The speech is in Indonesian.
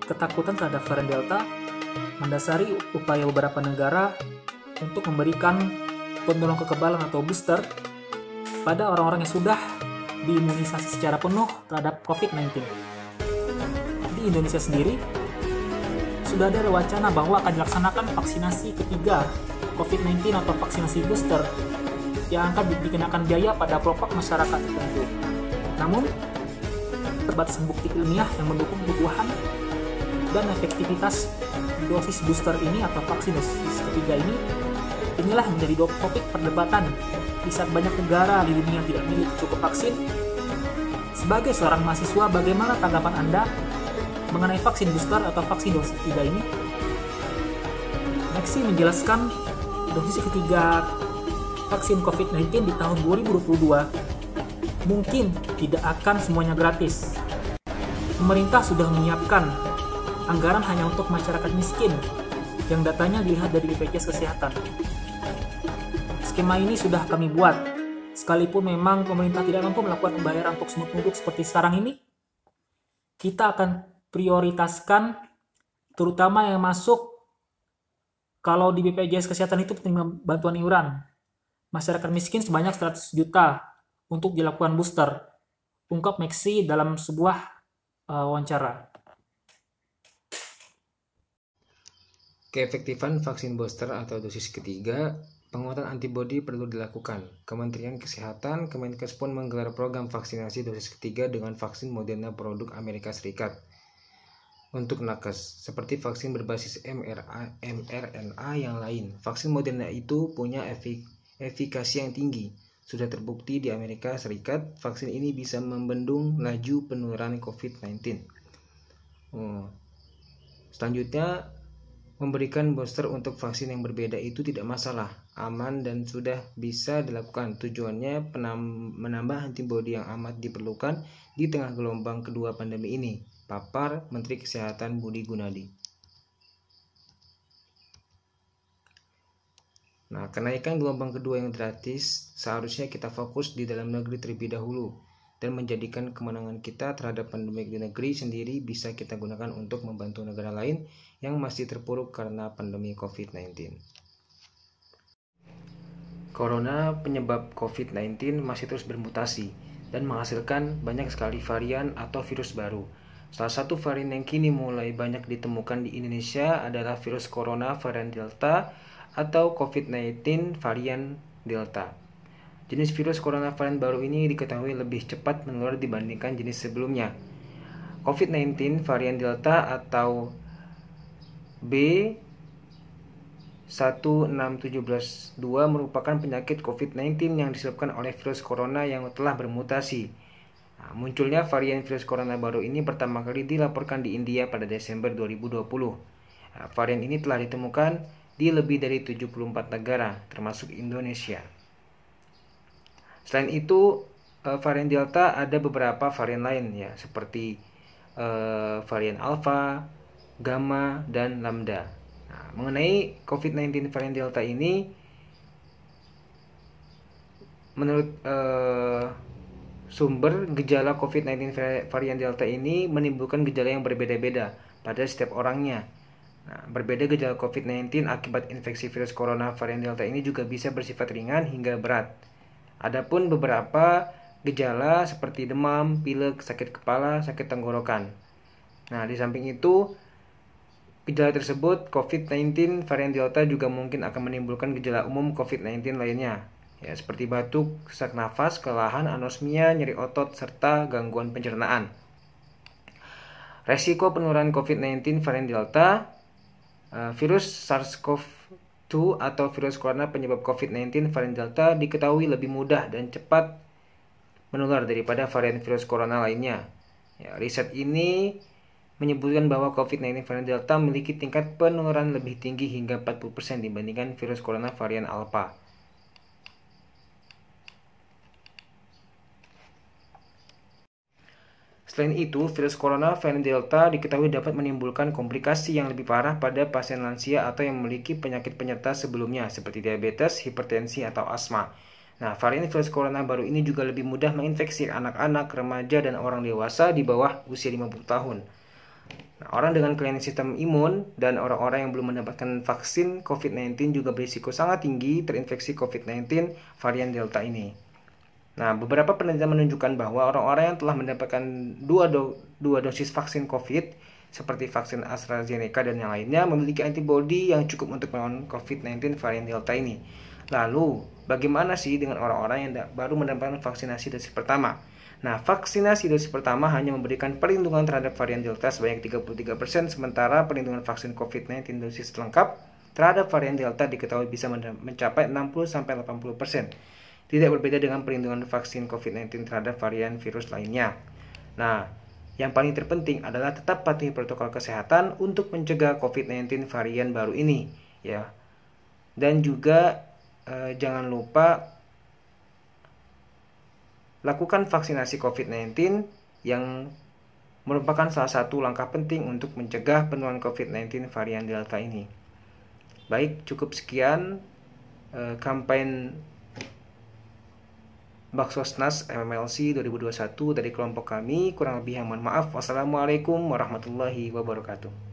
ketakutan terhadap varian Delta mendasari upaya beberapa negara untuk memberikan penolong kekebalan atau booster pada orang-orang yang sudah diimunisasi secara penuh terhadap COVID-19. Di Indonesia sendiri, sudah ada wacana bahwa akan dilaksanakan vaksinasi ketiga COVID-19 atau vaksinasi booster yang akan dikenakan biaya pada kelompok masyarakat tertentu. Namun, terbatasan bukti ilmiah yang mendukung kebutuhan dan efektivitas dosis booster ini atau vaksin dosis ketiga inilah menjadi topik perdebatan di saat banyak negara di dunia tidak memiliki cukup vaksin. Sebagai seorang mahasiswa, bagaimana tanggapan Anda mengenai vaksin booster atau vaksin dosis ketiga ini? Maxi menjelaskan dosis ketiga vaksin COVID-19 di tahun 2022 mungkin tidak akan semuanya gratis. Pemerintah sudah menyiapkan anggaran hanya untuk masyarakat miskin yang datanya dilihat dari BPJS Kesehatan. Skema ini sudah kami buat, sekalipun memang pemerintah tidak mampu melakukan pembayaran untuk semua penduduk seperti sekarang ini. Kita akan prioritaskan terutama yang masuk kalau di BPJS Kesehatan itu penerima bantuan iuran. Masyarakat miskin sebanyak 100 juta untuk dilakukan booster, ungkap Maxi dalam sebuah wawancara. Keefektifan vaksin booster atau dosis ketiga, penguatan antibodi perlu dilakukan. Kementerian Kesehatan, Kemenkes pun menggelar program vaksinasi dosis ketiga dengan vaksin Moderna produk Amerika Serikat. Untuk nakes, seperti vaksin berbasis mRNA yang lain, vaksin Moderna itu punya efikasi yang tinggi. Sudah terbukti di Amerika Serikat, vaksin ini bisa membendung laju penularan COVID-19. Selanjutnya, memberikan booster untuk vaksin yang berbeda itu tidak masalah, aman dan sudah bisa dilakukan. Tujuannya menambah antibodi yang amat diperlukan di tengah gelombang kedua pandemi ini, papar Menteri Kesehatan Budi Gunadi. Nah, kenaikan gelombang kedua yang gratis seharusnya kita fokus di dalam negeri terlebih dahulu dan menjadikan kemenangan kita terhadap pandemi di negeri sendiri bisa kita gunakan untuk membantu negara lain yang masih terpuruk karena pandemi COVID-19. Corona penyebab COVID-19 masih terus bermutasi dan menghasilkan banyak sekali varian atau virus baru. Salah satu varian yang kini mulai banyak ditemukan di Indonesia adalah virus corona varian Delta atau COVID-19 varian Delta. Jenis virus corona varian baru ini diketahui lebih cepat menular dibandingkan jenis sebelumnya. COVID-19 varian Delta atau B16712 merupakan penyakit COVID-19 yang disebabkan oleh virus corona yang telah bermutasi. Munculnya varian virus corona baru ini pertama kali dilaporkan di India pada Desember 2020. Varian ini telah ditemukan di lebih dari 74 negara, termasuk Indonesia. Selain itu, varian Delta ada beberapa varian lain ya, seperti varian Alpha, Gamma, dan Lambda. Nah, mengenai COVID-19 varian Delta ini, menurut sumber, gejala COVID-19 varian Delta ini menimbulkan gejala yang berbeda-beda pada setiap orangnya. Nah, berbeda gejala COVID-19 akibat infeksi virus corona varian Delta ini juga bisa bersifat ringan hingga berat. Adapun beberapa gejala seperti demam, pilek, sakit kepala, sakit tenggorokan. Nah, di samping itu, gejala tersebut COVID-19 varian Delta juga mungkin akan menimbulkan gejala umum COVID-19 lainnya, ya, seperti batuk, sesak nafas, kelelahan, anosmia, nyeri otot, serta gangguan pencernaan. Resiko penularan COVID-19 varian Delta, virus SARS-CoV-2 atau virus corona penyebab COVID-19 varian Delta diketahui lebih mudah dan cepat menular daripada varian virus corona lainnya. Ya, riset ini menyebutkan bahwa COVID-19 varian Delta memiliki tingkat penularan lebih tinggi hingga 40% dibandingkan virus corona varian Alpha. Selain itu, virus corona varian Delta diketahui dapat menimbulkan komplikasi yang lebih parah pada pasien lansia atau yang memiliki penyakit penyerta sebelumnya seperti diabetes, hipertensi, atau asma. Nah, varian virus corona baru ini juga lebih mudah menginfeksi anak-anak, remaja, dan orang dewasa di bawah usia 50 tahun. Nah, orang dengan kelainan sistem imun dan orang-orang yang belum mendapatkan vaksin COVID-19 juga berisiko sangat tinggi terinfeksi COVID-19 varian Delta ini. Nah, beberapa penelitian menunjukkan bahwa orang-orang yang telah mendapatkan dua dosis vaksin COVID seperti vaksin AstraZeneca dan yang lainnya memiliki antibodi yang cukup untuk melawan COVID-19 varian Delta ini. Lalu, bagaimana sih dengan orang-orang yang baru mendapatkan vaksinasi dosis pertama? Nah, vaksinasi dosis pertama hanya memberikan perlindungan terhadap varian Delta sebanyak 33%, sementara perlindungan vaksin COVID-19 dosis lengkap terhadap varian Delta diketahui bisa mencapai 60-80%. Tidak berbeda dengan perlindungan vaksin COVID-19 terhadap varian virus lainnya. Nah, yang paling terpenting adalah tetap patuhi protokol kesehatan untuk mencegah COVID-19 varian baru ini, ya. Dan juga jangan lupa lakukan vaksinasi COVID-19 yang merupakan salah satu langkah penting untuk mencegah penularan COVID-19 varian Delta ini. Baik, cukup sekian kampanye Baksosnas MMLC 2021 dari kelompok kami. Kurang lebih yang mohon maaf. Wassalamualaikum warahmatullahi wabarakatuh.